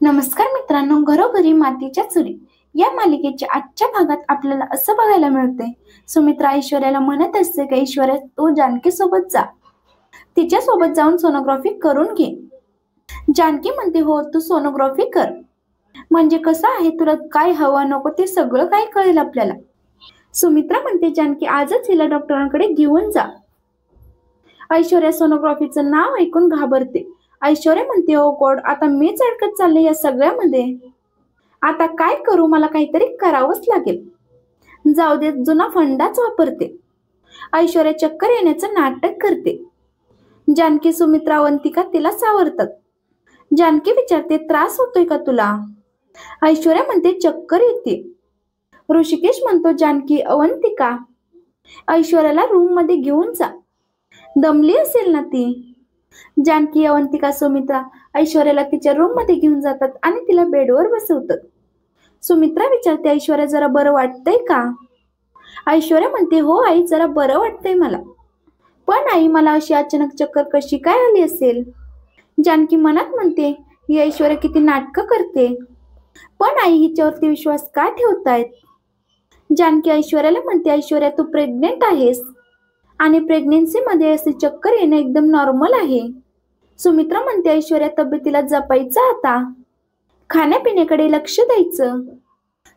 नमस्कार मित्रांनो, घरोघरी मातीच्या चुली या मालिकेच्या आजच्या भागात आपल्याला असं बघायला मिळते. सुमित्रा ऐश्वर्याला म्हणत असते की ऐश्वर्या, तू जानकी सोबत जा, तिच्या सोबत जाऊन सोनोग्राफी करून घे. जानकी म्हणते, हो तू सोनोग्राफी कर, म्हणजे कसं आहे, तुला काय हवं नको ते सगळं काय कळेल आपल्याला. सुमित्रा म्हणते, जानकी आजच हिला डॉक्टरांकडे घेऊन जा. ऐश्वर्या सोनोग्राफीचं नाव ऐकून घाबरते. ऐश्वर्या म्हणते, ओ गॉड, आता मीच अडकत चालले या सगळ्यामध्ये. आता काय करू, मला काहीतरी करावंच लागेल. जाऊ दे, जुना फंडाच वापरते. ऐश्वर्या चक्कर येण्याचं नाटक करते. जानकी, सुमित्रा, अवंतिका तिला सावरतात. जानकी विचारते, त्रास होतोय का तुला? ऐश्वर्या म्हणते, चक्कर येते. ऋषिकेश म्हणतो, जानकी, अवंतिका, ऐश्वर्याला रूम मध्ये घेऊन जा, दमली असेल ना ती. जानकी, अवंतिका, सुमित्रा ऐश्वर्याला तिच्या रूम मध्ये घेऊन जातात आणि तिला बेडवर बसवतात. सुमित्रा विचारते, ऐश्वर्या, जरा बरं वाटतंय का? ऐश्वर्या म्हणते, हो आई, जरा बरं वाटतंय मला. पण आई, मला अशी अचानक चक्कर कशी काय आली असेल? जानकी मनात म्हणते, ही ऐश्वर्या किती नाटकं करते. पण आई, हिच्यावरती विश्वास का ठेवतायत? जानकी ऐश्वर्याला म्हणते, ऐश्वर्या, तू प्रेग्नेंट आहेस आणि प्रेग्नेन्सी मध्ये असे चक्कर येणं एकदम नॉर्मल आहे. सुमित्रा म्हणते, ऐश्वर्या, तब्येतीला जपायचं, आता खाण्यापिण्याकडे लक्ष द्यायचं.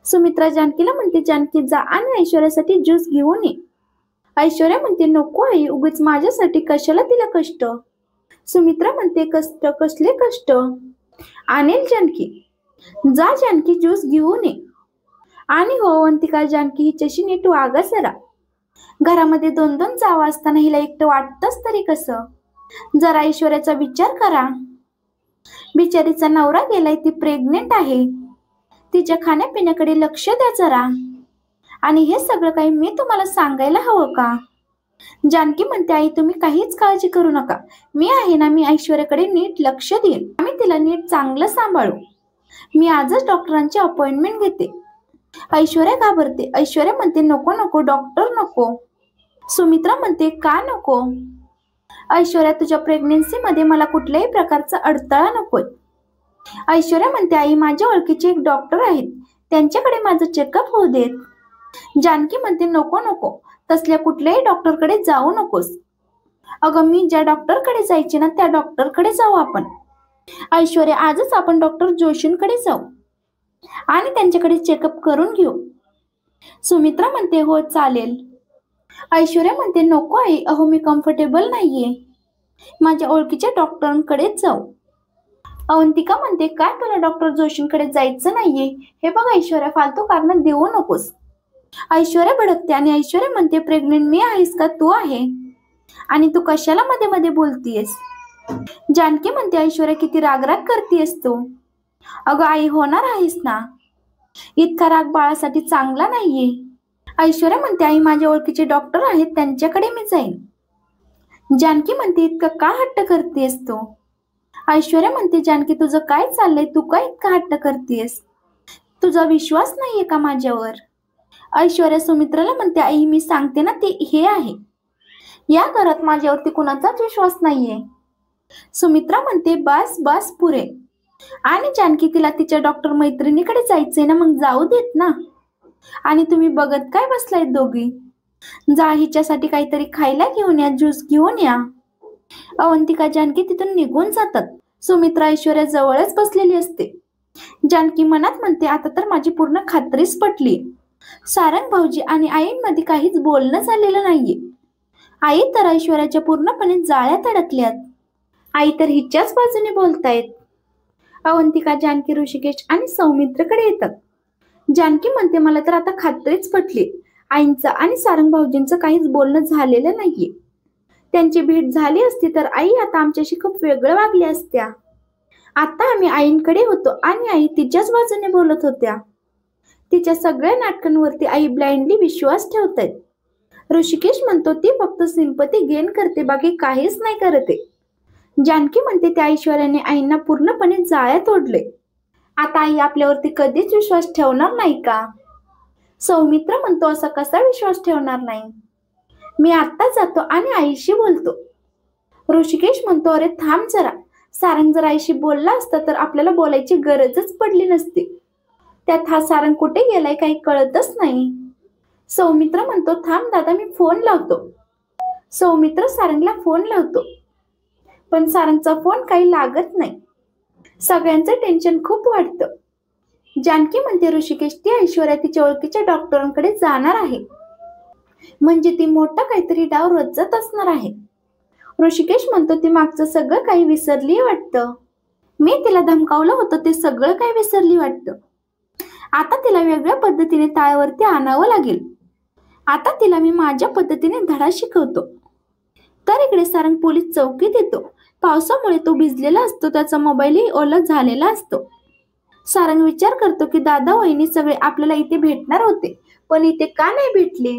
सुमित्रा जानकीला म्हणते, जानकी, जा आणि ऐश्वर्यासाठी ज्यूस घेऊन ये. ऐश्वर्या म्हणते, नको आई, उगीच माझ्यासाठी कशाला तिला कष्ट. सुमित्रा म्हणते, कष्ट कसले कष्ट? आणेल जानकी, जा जानकी, ज्यूस घेऊन ये. आणि हो अवंतिका, जानकी हिच्याशी नीट वागा जरा. घरामध्ये दोन दोन जावा असताना हिला एकटं वाटतंच तरी कसं? जरा ऐश्वर्याचा विचार करा. बिचारीचा नवरा गेलाय, ती प्रेग्नेंट आहे, तिच्या खाण्यापिण्याकडे लक्ष द्या जरा. आणि हे सगळं काही मी तुम्हाला सांगायला हवं का? जानकी म्हणते, आई, तुम्ही काहीच काळजी करू नका, मी आहे ना, मी ऐश्वर्याकडे नीट लक्ष देईन, आम्ही तिला नीट चांगलं सांभाळू. मी आजच डॉक्टरांची अपॉइंटमेंट घेते. ऐश्वर्या घाबरते. ऐश्वर्या म्हणते, नको नको डॉक्टर, नको. सुमित्रा म्हणते, का नको? ऐश्वर्या, तुझ्या प्रेग्नेन्सी मध्ये मला कुठल्याही प्रकारचा अडथळा नकोय. ऐश्वर्या म्हणते, आई, माझ्या ओळखीचे एक डॉक्टर आहेत, त्यांच्याकडे माझं चेकअप होऊ देत. जानकी म्हणते, नको नको, तसल्या कुठल्याही डॉक्टरकडे जाऊ नकोस. अगं, मी ज्या डॉक्टरकडे जायचे ना, त्या डॉक्टरकडे जाऊ आपण. ऐश्वर्या, आजच आपण डॉक्टर जोशींकडे जाऊ आणि त्यांच्याकडे चेकअप करून घेऊ. सुमित्रा म्हणते, हो चालेल. ऐश्वर्या म्हणते, नको आई, अहो मी कम्फर्टेबल नाहीये, माझ्या ओळखीच्या डॉक्टरांकडे जाऊ. अवंतिका म्हणते, काय तुला डॉक्टर जोशींकडे जायचं नाहीये? हे बघ ऐश्वर्या, फालतू कारण देऊ नकोस. ऐश्वर्या भडकते आणि ऐश्वर्या म्हणते, प्रेग्नेंट मी आहेस का तू आहे? आणि तू कशाला मध्ये मध्ये बोलतीयस? जानकी म्हणते, ऐश्वर्या, किती रागराग करतीयस तू? अगं आई, होणार आहेस ना, इतका राग बाळासाठी चांगला नाहीये. ऐश्वर्या म्हणते, आई, माझ्या ओळखीचे डॉक्टर आहेत, त्यांच्याकडे मी जाईन. जानकी म्हणते, इतकं का हट्ट करतेस तू? ऐश्वर्या म्हणते, जानकी, तुझं काय चाललंय, तू का इतका हट्ट करतेस? तुझा विश्वास नाहीये का माझ्यावर? ऐश्वर्या सुमित्राला म्हणते, आई, मी सांगते ना, ते हे आहे, या घरात माझ्यावरती कुणाचाच विश्वास नाहीये. सुमित्रा म्हणते, बस बस पुरे. आणि जानकी, तिला तिच्या डॉक्टर मैत्रिणीकडे जायचंय ना, मग जाऊ देत ना. आणि तुम्ही बघत काय बसलायत दोघी? जा, हिच्यासाठी काहीतरी खायला घेऊन या, ज्यूस घेऊन या. अवंतिका, जानकी तिथून निघून जातात. सुमित्रा ऐश्वर्या जवळच बसलेली असते. जानकी मनात म्हणते, आता तर माझी पूर्ण खात्रीच पटली. सारंग भाऊजी आणि आईंमध्ये काहीच बोलणं झालेलं नाहीये. आई तर ऐश्वर्याच्या पूर्णपणे जाळ्यात अडकल्यात. आई तर हिच्याच बाजूने बोलतायत. अवंतिका, जानकी, ऋषिकेश आणि सौमित्रकडे येतात. जानकी म्हणते, मला तर आता खात्रीच पटली, आईंचं आणि सारंग भाऊजींचं काहीच बोलणं झालेलं नाहीये. त्यांची भेट झाली असती तर आई आता आमच्याशी खूप वेगळं वागल्या असत्या. आता आम्ही आईंकडे होतो आणि आई तिच्याच बाजूने बोलत होत्या. तिच्या सगळ्या नाटकांवरती आई ब्लाइंडली विश्वास ठेवतायत. ऋषिकेश म्हणतो, ती फक्त सिंपती गेन करते, बाकी काहीच नाही करते. जानकी म्हणते, त्या ऐश्वर्याने आईंना पूर्णपणे जाळ्यात ओढले. आता आई आपल्यावरती कधीच विश्वास ठेवणार नाही का? सौमित्र म्हणतो, असा कसा विश्वास ठेवणार नाही? मी आत्ता जातो आणि आईशी बोलतो. ऋषिकेश म्हणतो, अरे थांब जरा, सारंग जर आईशी बोलला असता तर आपल्याला बोलायची गरजच पडली नसती. त्यात हा सारंग कुठे गेलाय काही कळतच नाही. सौमित्र म्हणतो, थांब दादा मी फोन लावतो. सौमित्र सारंगला फोन लावतो, पण सारंगचा फोन काही लागत नाही. सगळ्यांचं टेन्शन खूप वाढतं. जानकी म्हणते, ऋषिकेश ती ऐश्वर्या तिच्या ओळखीच्या डॉक्टरांकडे जाणार आहे, म्हणजे ती मोठा काहीतरी डाव रचत असणार आहे. ऋषिकेश म्हणतो, ती मागचं सगळं काही विसरली वाटतं. मी तिला धमकावलं होतं ते सगळं काही विसरली वाटतं. आता तिला वेगळ्या पद्धतीने ताळ्यावरती आणावं लागेल. आता तिला मी माझ्या पद्धतीने धडा शिकवतो. तर इकडे सारंग पोलीस चौकीत येतो. पावसामुळे तो भिजलेला असतो, त्याचा मोबाईलही ओला झालेला असतो. सारंग विचार करतो की दादा वहिनी सगळे आपल्याला इथे भेटणार होते, पण इथे का नाही भेटले.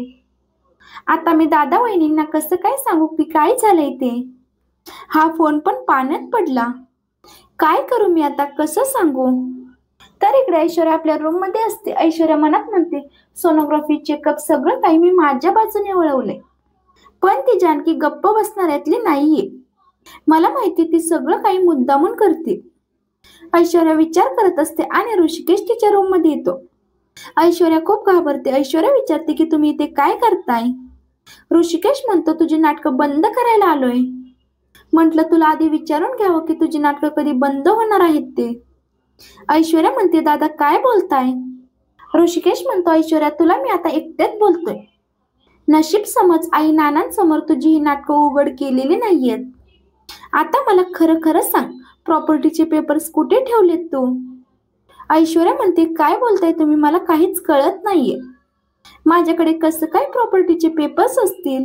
आता मी दादा वहिनींना कसं काय सांगू की काय झालंय ते. हा फोन पण पाण्यात पडला. काय करू मी आता, कसं सांगू. तर इकडे ऐश्वर्या आपल्या रूम मध्ये असते. ऐश्वर्या मनात म्हणते, सोनोग्राफी चेकअप सगळं काही मी माझ्या बाजूने वळवलंय, पण ती जानकी गप्प बसणाऱ्यातली नाहीये. मला माहिती ती सगळं काही मुद्दामून करते. ऐश्वर्या विचार करत असते आणि ऋषिकेश तिच्या रूम मध्ये येतो. ऐश्वर्या खूप घाबरते. ऐश्वर्या विचारते की तुम्ही इथे काय करताय. ऋषिकेश म्हणतो, तुझी नाटकं बंद करायला आलोय. म्हटलं तुला आधी विचारून घ्यावं की तुझी नाटकं कधी बंद होणार आहेत ते. ऐश्वर्या म्हणते, दादा काय बोलताय. ऋषिकेश म्हणतो, ऐश्वर्या तुला मी आता एकट्यात बोलतोय. नशीब समज आई नानांसमोर तुझी ही नाटकं उघड केलेली नाहीयेत. आता मला खरं खरं सांग, प्रॉपर्टीचे पेपर्स कुठे ठेवलेत तू. ऐश्वर्या म्हणते, काय बोलताय तुम्ही, मला काहीच कळत नाहीये. माझ्याकडे कसं काय प्रॉपर्टीचे पेपर्स असतील.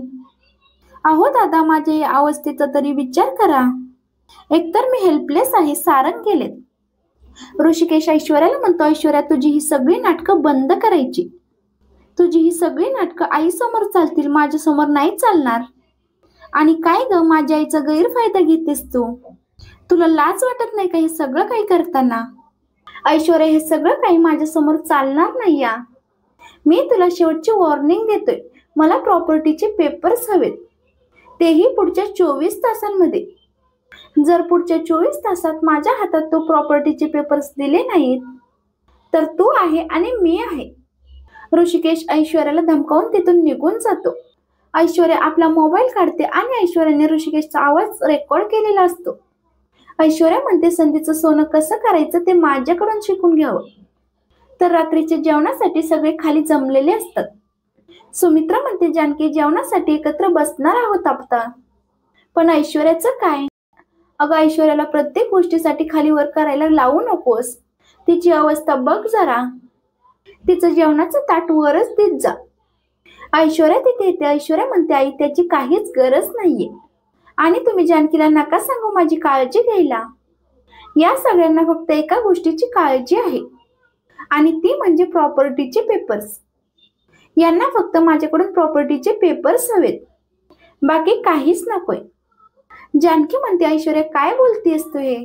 अहो दादा, माझ्या या अवस्थेचा तरी विचार करा. एकतर मी हेल्पलेस आहे, सारंग गेलेत. ऋषिकेश ऐश्वर्याला म्हणतो, ऐश्वर्या तुझी ही सगळी नाटकं बंद करायची. तुझी ही सगळी नाटकं आई समोर चालतील, माझ्या समोर नाही चालणार. आणि काय ग, माझ्या आईचा गैरफायदा घेतेस तू. तुला लाज वाटत नाही का हे सगळं काही करताना. ऐश्वर्या हे सगळं काही माझ्या समोर चालणार नाही या. मी तुला शेवटची वॉर्निंग देतोय. मला प्रॉपर्टीचे पेपर्स हवेत, तेही पुढच्या 24 तासांमध्ये. जर पुढच्या 24 तासात माझ्या हातात तो प्रॉपर्टीचे पेपर्स दिले नाहीत तर तू आहे आणि मी आहे. ऋषिकेश ऐश्वर्याला धमकावून तिथून निघून जातो. ऐश्वर्या आपला मोबाईल काढते आणि ऐश्वर्याने ऋषिकेशचा आवाज रेकॉर्ड केलेला असतो. ऐश्वर्या म्हणते, संधीचं सोनं कसं करायचं ते माझ्याकडून शिकून घ्यावं. तर रात्रीच्या जेवणासाठी सगळे खाली जमलेले असतात. सुमित्रा म्हणते, जानकी जेवणासाठी एकत्र बसणार आहोत आता. पण ऐश्वर्याचं काय. अगं ऐश्वर्याला प्रत्येक गोष्टीसाठी खाली वर करायला लावू नकोस. तिची अवस्था बघ जरा. तिचं जेवणाचं ताट वरच देत जा. ऐश्वर्या तिथे येते. ऐश्वर्या म्हणते, आई त्याची काहीच गरज नाहीये आणि तुम्ही जानकीला नका सांगू माझी काळजी घ्यायला. या सगळ्यांना फक्त एका गोष्टीची काळजी आहे आणि ती म्हणजे प्रॉपर्टीचे पेपर्स. यांना फक्त माझ्याकडून प्रॉपर्टीचे पेपर्स हवेत, बाकी काहीच नकोय. जानकी म्हणते, ऐश्वर्या काय बोलतेस तू हे.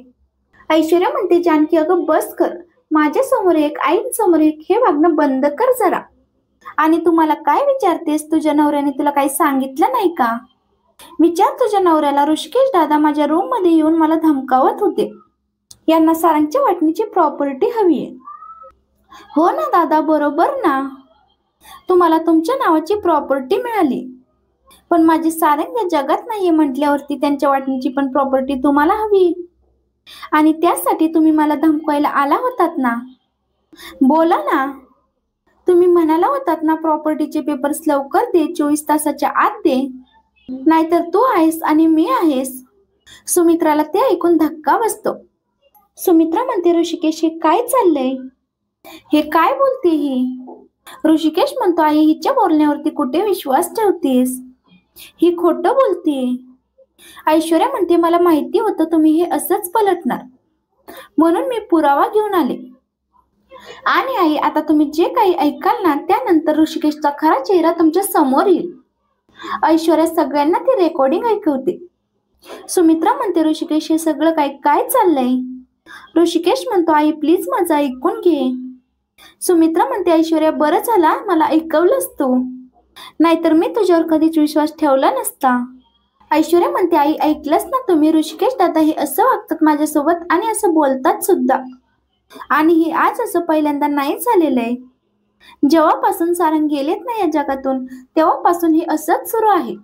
ऐश्वर्या म्हणते, जानकी अगं बस कर. माझ्या समोर एक, आईंसमोर एक, हे वागणं बंद कर जरा. आणि तुम्हाला काय विचारतेस, तुझ्या नवऱ्याने तुला काही सांगितलं नाही का. विचार तुझ्या नवऱ्याला. ऋषिकेश दादा माझ्या रूम मध्ये येऊन मला धमकावत होते. यांना सारंगच्या वाटणीची प्रॉपर्टी हवीये. हो ना दादा, बरोबर ना. तुम्हाला तुमच्या नावाची प्रॉपर्टी मिळाली, पण माझी सारंग या जगात नाहीये म्हटल्यावरती त्यांच्या वाटणीची पण प्रॉपर्टी तुम्हाला हवी. आणि त्यासाठी तुम्ही मला धमकायला आला होतात ना. बोला ना. तुम्ही म्हणाला होतात ना प्रॉपर्टीचे पेपर्स लवकर दे, 24 तासाच्या आत दे, नाहीतर तू आहेस आणि मी आहेस. सुमित्राला ते ऐकून धक्का बसतो. सुमित्रा म्हणते, ऋषिकेश हे काय चाललंय, हे काय बोलते ही. ऋषिकेश म्हणतो, आई हिच्या बोलण्यावरती कुठे विश्वास ठेवतेस, ही खोटं बोलते. ऐश्वर्या म्हणते, मला माहिती होतं तुम्ही हे असंच पलटणार, म्हणून मी पुरावा घेऊन आले. आणि आई आता तुम्ही जे काही ऐकाल ना त्यानंतर ऋषिकेशचा खरा चेहरा तुमच्या समोर येईल. ऐश्वर्या सगळ्यांना ती रेकॉर्डिंग ऐकवते. सुमित्रा म्हणते, ऋषिकेश हे सगळं काय चाललंय. ऋषिकेश म्हणतो, आई प्लीज माझं ऐकून घे. सुमित्रा म्हणते, ऐश्वर्या बरं झाला मला ऐकवलंस तू, नाहीतर मी तुझ्यावर कधीच विश्वास ठेवला नसता. ऐश्वर्या म्हणते, आई ऐकलंच ना तुम्ही, ऋषिकेश दादा हे असं वागतात माझ्यासोबत आणि असं बोलतात सुद्धा. आणि हे आज असं पहिल्यांदा नाही झालेलं आहे. जेव्हापासून सारंग गेलेत ना या जगातून, तेव्हापासून हे असंच सुरू आहे.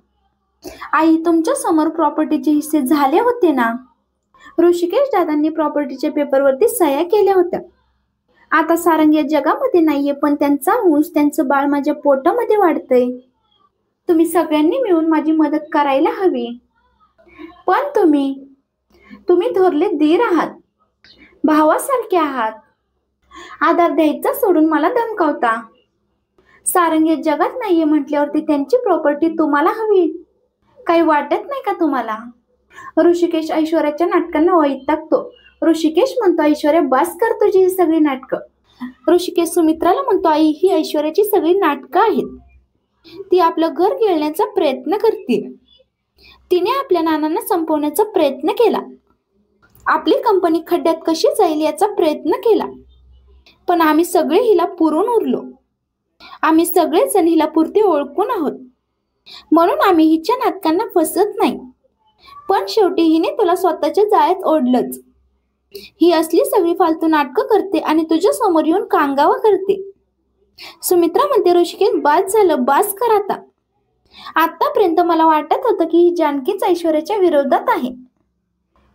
आई, तुमच्या समोर प्रॉपर्टीचे हिस्से झाले होते ना. ऋषिकेश दादांनी प्रॉपर्टीच्या पेपरवरती सह्या केल्या होत्या. आता सारंग या जगामध्ये नाहीये, पण त्यांचा ऊस, त्यांचं बाळ माझ्या पोटामध्ये वाढतंय. तुम्ही सगळ्यांनी मिळून माझी मदत करायला हवी. पण तुम्ही थोरले दीर आहात, भावासारखे आहात. आधार द्यायचा सोडून मला धमकावता. सारंग या जगात नाहीये म्हटल्यावरती त्यांची प्रॉपर्टी तुम्हाला हवी, काही वाटत नाही का तुम्हाला? ऋषिकेश ऐश्वर्याच्या नाटकांना वैतागतो. ऋषिकेश म्हणतो, ऐश्वर्या बस कर तुझी ही सगळी नाटकं. ऋषिकेश सुमित्राला म्हणतो, आई ही ऐश्वर्याची सगळी नाटकं आहेत. ती आपलं घर गिळण्याचा प्रयत्न करते. तिने आपल्या नानांना संपवण्याचा प्रयत्न केला. आपली कंपनी खड्ड्यात कशी जाईल याचा प्रयत्न केला. पण आम्ही सगळे हिला पुरून उरलो. आम्ही सगळेजण हिला पुरते ओळखून आहोत, म्हणून आम्ही हिच्या नाटकांना फसत नाही. पण शेवटी हिने तुला स्वतःच्या जाळ्यात ओढलंच. ही असली सगळी फालतू नाटकं करते आणि तुझ्या समोर येऊन कांगावा करते. सुमित्रा म्हणते, ऋषिकेश बाद झालं, बास कर आता. आतापर्यंत मला वाटत होतं की ही जानकीच ऐश्वर्याच्या विरोधात आहे,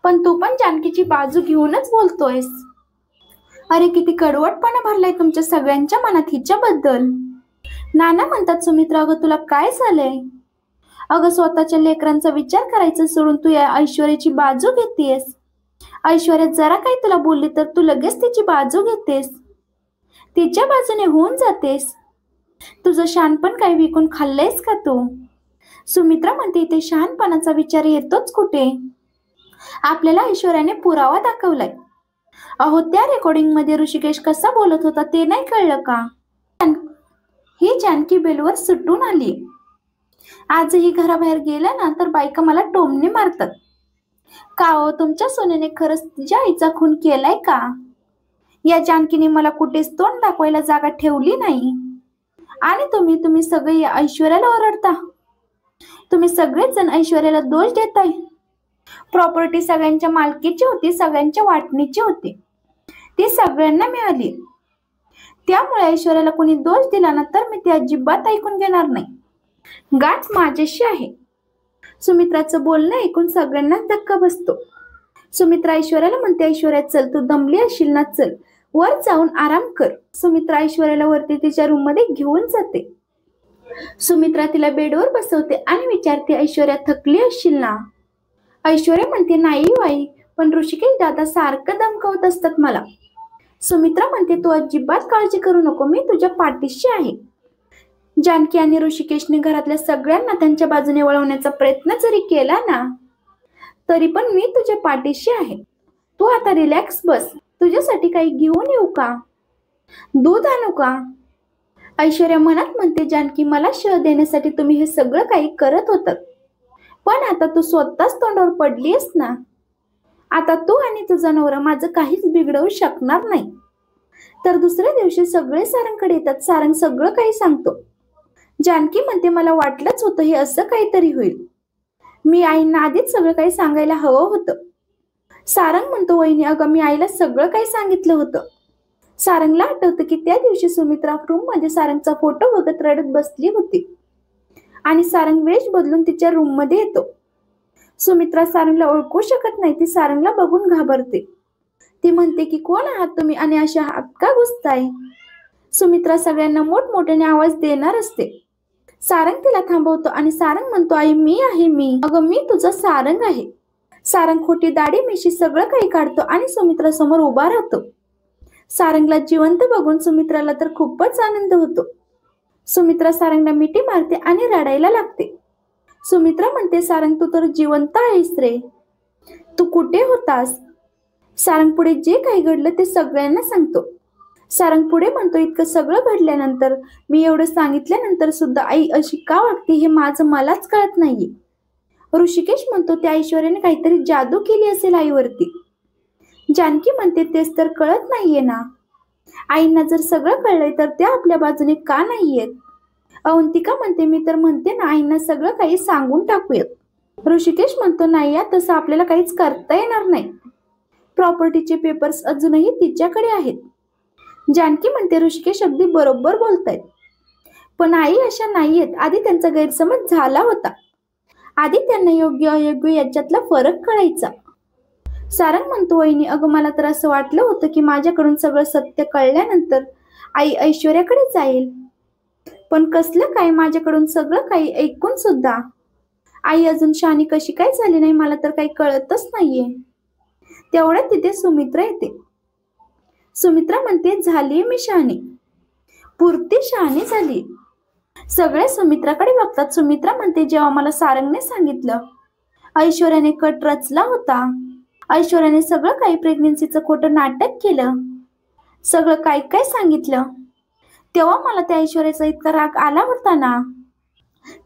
पण तू पण जानकीची बाजू घेऊनच बोलतोयस. अरे किती कडवटपणा भरलाय तुमच्या सगळ्यांच्या मनात हिच्याबद्दल. नाना म्हणतात, सुमित्रा अगं तुला काय झालंय? अगं स्वतःच्या लेकरांचा विचार करायचा सोडून तू या ऐश्वर्याची बाजू घेतेस. ऐश्वर्या जरा काही तुला बोलली तर तू लगेच तिची बाजू घेतेस, तिच्या बाजूने होऊन जातेस. तुझं शहाणपण काही विकून खाल्लंयस का तू? सुमित्रा म्हणते, इथे शहाणपणाचा विचार येतोच कुठे? आपल्याला ऐश्वर्याने पुरावा दाखवलाय. अहो त्या रेकॉर्डिंग मध्ये ऋषिकेश कसा बोलत होता ते नाही कळलं का? ही जानकी बेलवर सुटून आली. आजही घराबाहेर गेलं ना तर बायका मला टोमणे मारतात. का हो, तुमच्या सोन्याने खरंच तिच्या आईचा खून केलाय का? या जानकीने मला कुठेच तोंड दाखवायला जागा ठेवली नाही. आणि तुम्ही सगळे या ऐश्वर्याला ओरडता. तुम्ही सगळेच जण ऐश्वर्याला दोष देताय. प्रॉपर्टी सगळ्यांच्या मालकीची होती, सगळ्यांच्या वाटणीची होती, ती सगळ्यांना मिळाली. त्यामुळे ऐश्वर्याला कोणी दोष दिला ना तर मी ते अजिबात ऐकून घेणार नाही. गाठ माझ्याशी आहे. सुमित्राचं बोलणं ऐकून सगळ्यांनाच धक्का बसतो. सुमित्रा ऐश्वर्याला म्हणते, ऐश्वर्या चल, तू दमली असशील ना, चल वर जाऊन आराम कर. सुमित्रा ऐश्वर्याला वरती तिच्या रूम मध्ये घेऊन जाते. सुमित्रा तिला बेडवर बसवते आणि विचारते, ऐश्वर्या थकली असशील ना? ऐश्वर्या म्हणते, नाही आई, पण ऋषिकेश दादा सारखं धमकावत असतात मला. सुमित्रा म्हणते, तू अजिबात काळजी करू नको, मी तुझ्या पाठीशी आहे. जानकी आणि ऋषिकेशने घरातल्या सगळ्यांना त्यांच्या बाजूने वळवण्याचा प्रयत्न जरी केला ना तरी पण मी तुझ्या पाठीशी आहे. तू आता रिलॅक्स बस. तुझ्यासाठी काही घेऊन येऊ का? दूध आणू का? ऐश्वर्या मनात म्हणते, जानकी मला शह देण्यासाठी तुम्ही हे सगळं काही करत होतात, पण आता तू स्वतःच तोंडावर पडलीस ना. आता तू आणि तुझा नवरा माझं काहीच बिघडवू शकणार नाही. तर दुसऱ्या दिवशी सगळे सारंगकडे येतात. सारंग सगळं काही सांगतो. जानकी म्हणते, मला वाटलंच होतं हे असं काहीतरी होईल. मी आईंना आधीच सगळं काही सांगायला हवं होतं. सारंग म्हणतो, वहिनी अगं मी आईला सगळं काही सांगितलं होतं. सारंगला आठवतं की त्या दिवशी सुमित्रा रूम मध्ये सारंगचा फोटो बघत रडत बसली होती आणि सारंग वेश बदलून तिच्या रूम मध्ये येतो. सुमित्रा सारंगला ओळखू शकत नाही. ती सारंगला बघून घाबरते. ती म्हणते की कोण आहात तुम्ही आणि अशा हात का घुसताय? सुमित्रा सगळ्यांना मोठमोठ्याने आवाज देणार असते. सारंग तिला थांबवतो आणि सारंग म्हणतो, आई मी आहे, मी अगं मी तुझा सारंग आहे. सारंग खोटी दाढी मिशी सगळं काही काढतो आणि सुमित्रा समोर उभा राहतो. सारंगला जिवंत बघून सुमित्राला तर खूपच आनंद होतो. सुमित्रा सारंगला मिठी मारते आणि रडायला लागते. सुमित्रा म्हणते, सारंग तू तर जिवंत आहेस रे, तू कुठे होतास? सारंग पुढे जे काही घडलं ते सगळ्यांना सांगतो. सारंग पुढे म्हणतो, इतकं सगळं घडल्यानंतर, मी एवढं सांगितल्यानंतर सुद्धा आई अशी का वागते हे माझं मलाच कळत नाहीये. ऋषिकेश म्हणतो, त्या ऐश्वर्याने काहीतरी जादू केली असेल आईवरती. जानकी म्हणते, तेच तर कळत नाहीये ना. आईंना जर सगळं कळलंय तर त्या आपल्या बाजूने का नाहीयेत? अवंतिका म्हणते, मी तर म्हणते ना आईंना सगळं काही सांगून टाकूयात. ऋषिकेश म्हणतो, नाही या, तसं आपल्याला काहीच करता येणार नाही. प्रॉपर्टीचे पेपर्स अजूनही तिच्याकडे आहेत. जानकी म्हणते, ऋषिकेश अगदी बरोबर बोलतायत. पण आई अशा नाहीयेत. आधी त्यांचा गैरसमज झाला होता. आधी त्यांना योग्य अयोग्य याच्यातला फरक कळायचा. सारंग म्हणतो, वहिनी, अगं मला तर असं वाटलं होतं की माझ्याकडून सगळं सत्य कळल्यानंतर आई ऐश्वर्याकडे जाईल. पण कसलं काय, माझ्याकडून सगळं काही ऐकून सुद्धा आई अजून शहाणी कशी काय झाली नाही मला तर काही कळतच नाहीये. तेवढ्यात तिथे सुमित्रा येते. सुमित्रा म्हणते, झालीये मी शहाणी, पुरती शहाणी झाली. सगळे सुमित्राकडे बघतात. सुमित्रा म्हणते, जेव्हा मला सारंगने सांगितलं ऐश्वर्याने कट रचला होता, ऐश्वर्याने सगळं काही प्रेग्नेन्सीचं खोटं नाटक केलं, सगळं काय काय सांगितलं, तेव्हा मला त्या ऐश्वर्याचा इतका राग आला होता ना.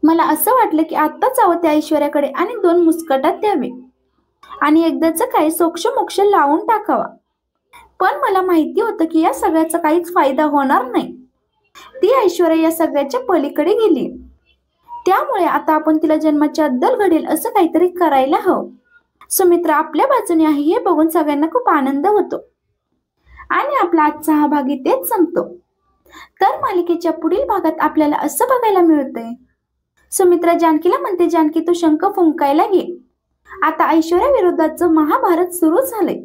मला असं वाटलं की आत्ताच जावं त्या ऐश्वर्याकडे आणि 2 मुस्कटात द्यावे आणि एकदाच काही सोक्ष मोक्ष लावून टाकावा. पण मला माहिती होतं की या सगळ्याचा काहीच फायदा होणार नाही. ती ऐश्वर्या या सगळ्याच्या पलीकडे गेली. त्यामुळे आता आपण तिला जन्माची अद्दल घडेल असं काहीतरी करायला हवं. सुमित्रा आपल्या बाजूने आहे हे बघून सगळ्यांना खूप आनंद होतो. आणि आपला आजचा हा भाग इथेच संपतो. तर मालिकेच्या पुढील भागात आपल्याला असं बघायला मिळतंय, सुमित्रा जानकीला म्हणते, जानकी तू शंख फुंकायला घे, आता ऐश्वर्या विरोधाचं महाभारत सुरू झालंय.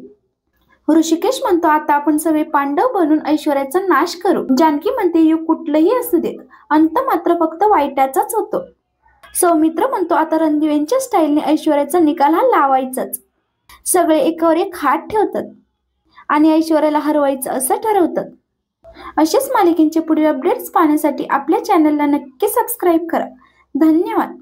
ऋषिकेश म्हणतो, आता आपण सगळे पांडव बनून ऐश्वर्याचा नाश करू. जानकी म्हणते, युग कुठलंही असू देत, अंत मात्र फक्त वाईटाचाच होतो. सौमित्र म्हणतो, आता रणदिवेंच्या स्टाईलने ऐश्वर्याचा निकाल हा लावायचाच. सगळे एकावर एक हात ठेवतात आणि ऐश्वर्याला हरवायचं असं ठरवतात. असेच मालिकेचे पुढील अपडेट्स पाहण्यासाठी आपल्या चॅनलला नक्की सबस्क्राईब करा. धन्यवाद.